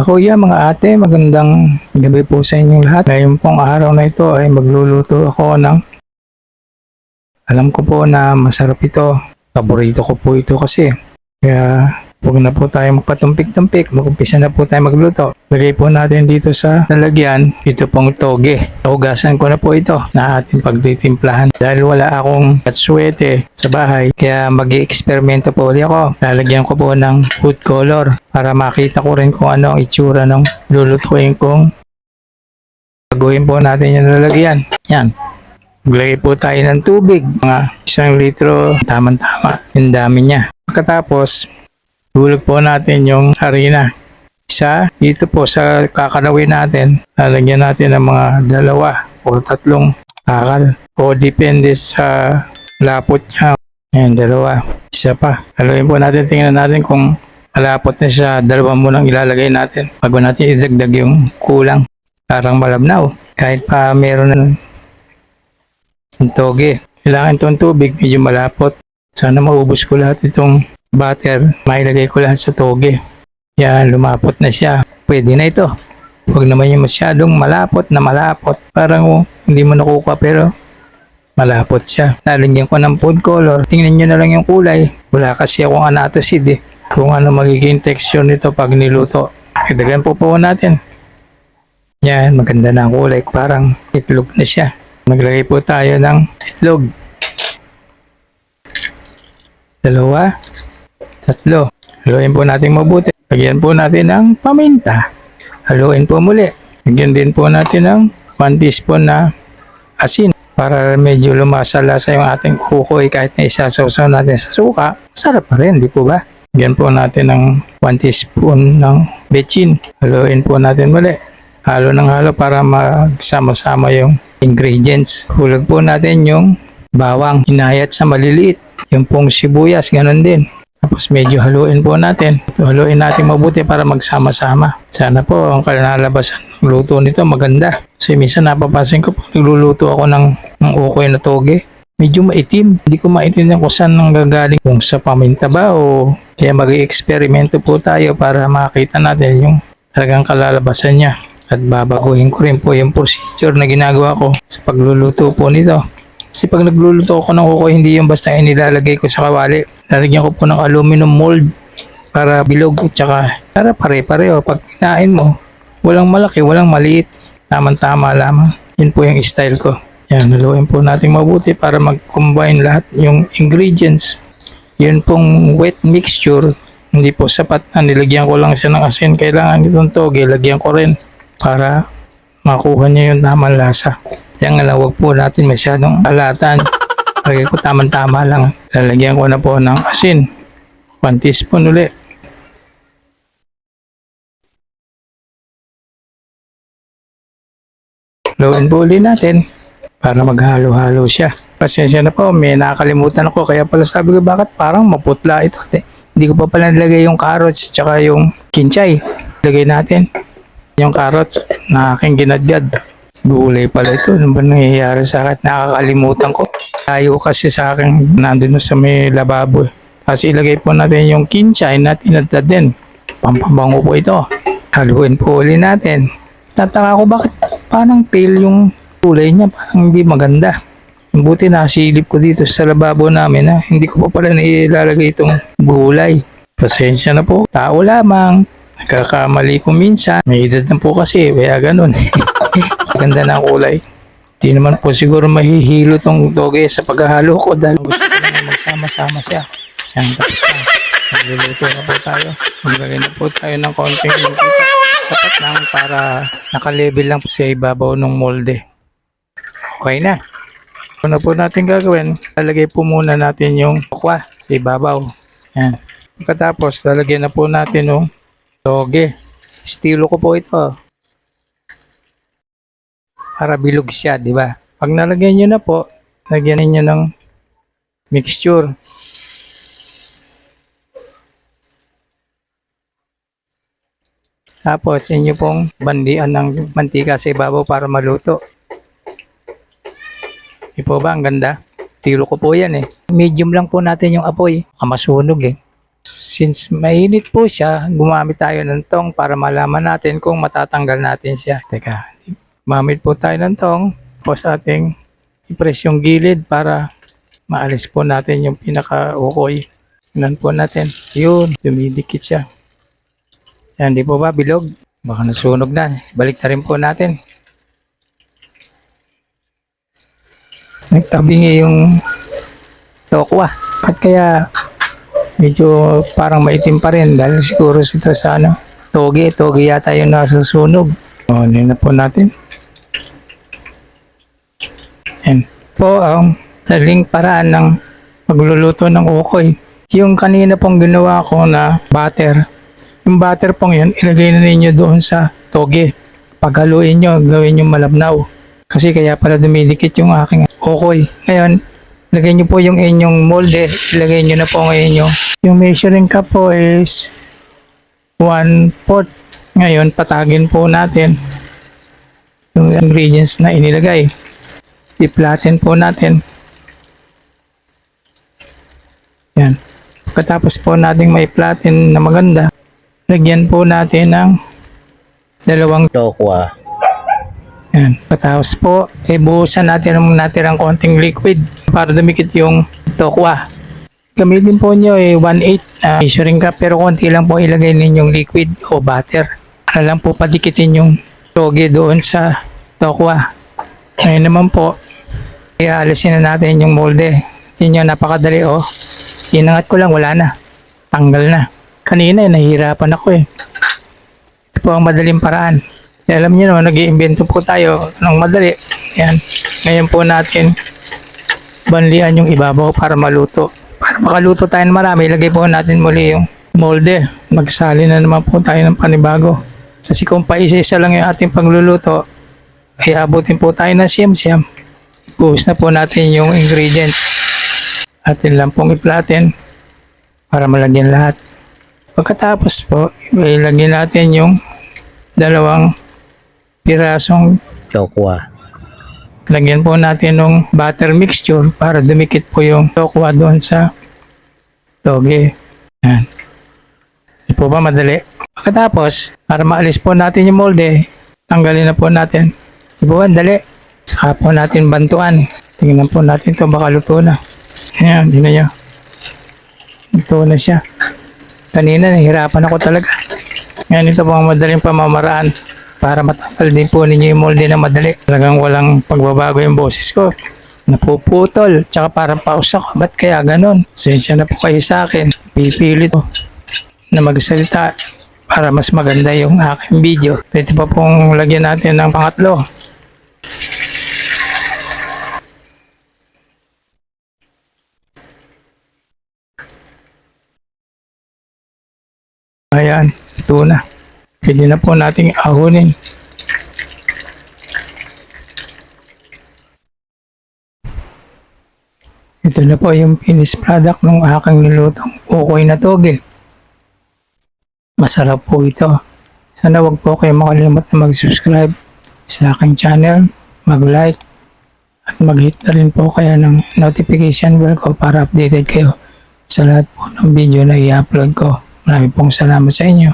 Mga kuya, mga ate, magandang gabi po sa inyong lahat. Ngayon pong araw na ito ay magluluto ako ng, alam ko po na masarap ito. Paborito ko po ito kasi. Kaya huwag na po tayo magpatumpik-tumpik. Mag-umpisa na po tayo magluto. Lagay po natin dito sa lalagyan, ito pong toge. Hugasan ko na po ito na ating pagtitimplahan. Dahil wala akong katswete sa bahay, kaya mag-i-eksperimento po ulit ako. Lalagyan ko po ng food color para makita ko rin kung ano ang itsura ng lulutuin kong. Baguhin po natin yung lalagyan. Yan. Maglagay po tayo ng tubig. Mga 1 litro, tama-tama. Yung dami niya. Pagkatapos, hulog po natin yung harina. Dito po sa kakalawin natin, lalagyan natin ng mga 2 o 3 akal. O depende sa lapot niya. Ayan, 2. Isa pa. Haluin po natin, tingnan natin kung malapot na siya. 2 munang ilalagay natin. Bago natin idagdag yung kulang. Parang malabnaw. Kahit pa meron ng toge. Kailangan itong tubig, medyo malapot. Sana maubos ko lahat itong butter. Mailagay ko lahat sa toge. Yan, lumapot na siya. Pwede na ito. Huwag naman yung masyadong malapot na malapot. Parang hindi mo nakukuha pero malapot siya. Lalagyan ko ng food color. Tingnan nyo na lang yung kulay. Wala kasi akong anatosid eh. Kung ano magiging texture nito pag niluto. Kadagan po natin. Yan, maganda na ang kulay. Parang itlog na siya. Maglagay po tayo ng itlog. 2, 3. Haluin po natin mabuti. Lagyan po natin ng paminta. Haluin po muli. Lagyan din po natin ng 1 teaspoon na asin. Para medyo lumasa-lasa yung ating kukoy kahit na isasawsaw natin sa suka. Masarap pa rin, di po ba? Lagyan po natin ng 1 teaspoon ng bechin. Haluin po natin muli. Halo ng halo para magsama-sama yung ingredients. Hulog po natin yung bawang. Hinayat sa maliliit. Yung pong sibuyas, ganun din. Tapos medyo haluin po natin. Haluin natin mabuti para magsama-sama. Sana po ang kalalabasan ng luto nito maganda. Kasi minsan napapansin ko pag nagluluto ako ng ukoy na toge, medyo maitim. Hindi ko maintindihan kung saan nanggagaling. Kung sa paminta ba o kaya mag-i-eksperimento po tayo para makita natin yung talagang kalalabasan niya. At babaguhin ko rin po yung procedure na ginagawa ko sa pagluluto po nito. Kasi pag nagluluto ako ng ukoy, hindi yung basta inilalagay ko sa kawali. Lalagyan ko po ng aluminum mold para bilog at saka para pare-pareho. Pag kinain mo, walang malaki, walang maliit. Tama-tama lamang. Yun po yung style ko. Yan, haluin po natin mabuti para mag-combine lahat yung ingredients. Yun pong wet mixture, hindi po sapat na nilagyan ko lang siya ng asin. Kailangan itong toge, lagyan ko rin para makuha niya yung tamang lasa. Yan nga lang, huwag po natin masyadong alatan. Lagay ko tamang-tama lang. Lalagyan ko na po ng asin. 1 teaspoon ulit. Haluin po ulit natin para maghalo-halo siya. Pasensya na po, may nakakalimutan ako. Kaya pala sabi ko, bakit parang maputla ito? Hindi ko pa pala nilagay yung carrots at yung kinchay. Lagay natin yung carrots na aking ginadgad. Gulay pala ito. Ano ba nangyayari sa akin? Nakakalimutan ko. Tayo kasi sa akin nandun sa may lababo. Kasi ilagay po natin yung kinchay na tinadtad din. Pampabango po ito. Haluin po ulit natin. Tataka ko bakit parang pale yung kulay niya. Parang hindi maganda. Buti nasilip ko dito sa lababo namin na hindi ko pa pala nailalagay itong gulay. Pasensya na po. Tao lamang. Nagkakamali ko minsan. May edad na po kasi. Kaya ganun. Ganda na ang kulay. Di naman po siguro mahihilo tong toge sa paghahalo ko dahil gusto ko na magsama-sama siya. Yan, tapos na. Magluluto na po tayo. Maglagay na po tayo ng konting lumpita. Sapat lang para naka-level lang po sa ibabaw ng molde. Okay na. Ano po natin gagawin? Lalagay po muna natin yung tokwa sa ibabaw. Yan. Pagkatapos, lalagyan na po natin yung toge. Estilo ko po ito. Para bilog siya, di ba? Pag nalagyan nyo na po, lagyan niyo ng mixture. Tapos, inyo pong bandian ng mantika sa ibabaw para maluto. Di po ba? Ang ganda. Tilo ko po yan eh. Medium lang po natin yung apoy. Masunog eh. since mainit po siya, gumamit tayo ng tong para malaman natin kung matatanggal natin siya. Teka, gumamit po tayo ng tong po sa ating i-press yung gilid para maalis po natin yung pinaka-ukoy. Tingnan po natin. Yun, dumidikit siya. Yan, di po ba bilog? Baka nasunog na. Balik na rin po natin. Nagtabingi yung tokwa. At kaya medyo parang maitim pa rin dahil siguro ito sa toge yata yung nasusunog. O, na po natin. Yan po ang daling paraan ng pagluluto ng ukoy. Yung kanina pong ginawa ko na butter, yung butter pong yun, ilagay na ninyo doon sa toge. Paghaluin nyo, gawin nyo malabnaw. Kasi kaya pala dumidikit yung aking ukoy. Ngayon, lagay nyo po yung inyong molde, ilagay nyo na po ngayon yung measuring cup po is 1/4. Ngayon, patagin po natin yung ingredients na inilagay. I-flatten po natin. Yan. Pagkatapos po natin may flatten na maganda, lagyan po natin ng 2 tokwa. Yan. Pagkatapos po, buhusan natin ang natirang konting liquid para dumikit yung tokwa. Gamitin po nyo 1/8 measuring cup pero konti lang po ilagay ninyong liquid o butter. Para lang po padikitin yung toge doon sa tokwa. Ngayon naman po, ialisin na natin yung molde. Tingnan nyo, napakadali oh. Inangat ko lang, wala na. Tanggal na. Kanina nahihirapan ako eh. Ito po ang madaling paraan. Alam niyo naman, nag-iimbento po tayo ng madali. Yan. Ngayon po natin banlian yung ibabaw para maluto. Para makaluto tayo ng marami, ilagay po natin muli yung molde. Magsali na naman po tayo ng panibago. Kasi kung paisa-isa lang yung ating pagluluto, ay abutin po tayo ng siyam-siyam. Ibuhos na po natin yung ingredients. Atin lang pong i-flatten para malagyan lahat. Pagkatapos po, ilagay natin yung 2 pirasong Tokwa. lagyan po natin ng butter mixture para dumikit po yung tokwa doon sa toge. Yan. Ito po ba madali? Pagkatapos, para maalis po natin yung molde, tanggalin na po natin. Ito po ba dali? Saka po natin bantuan. Tingnan po natin ito, baka luto na. Ayan, hindi na nyo. Luto na siya. Kanina, nahihirapan ako talaga. Ngayon, ito po ang madaling pamamaraan para matanggal din po ninyo yung molde na madali. Talagang walang pagbabago yung boses ko. Napuputol, tsaka parang paus ako. Ba't kaya ganon? Sensya na po kayo sa akin. Pipilit ko na magsalita para mas maganda yung aking video. Pwede pa pong lagyan natin ng pangatlo. Ayan, ito na. Pwede na po nating ahunin. Ito na po yung finished product ng aking nilutong ukoy na toge. Masarap po ito. Sana wag po kayo makalimot na mag-subscribe sa aking channel, mag-like, at mag-hit na rin po kayo ng notification bell ko para updated kayo sa lahat po ng video na i-upload ko. Maraming pong salamat sa inyo.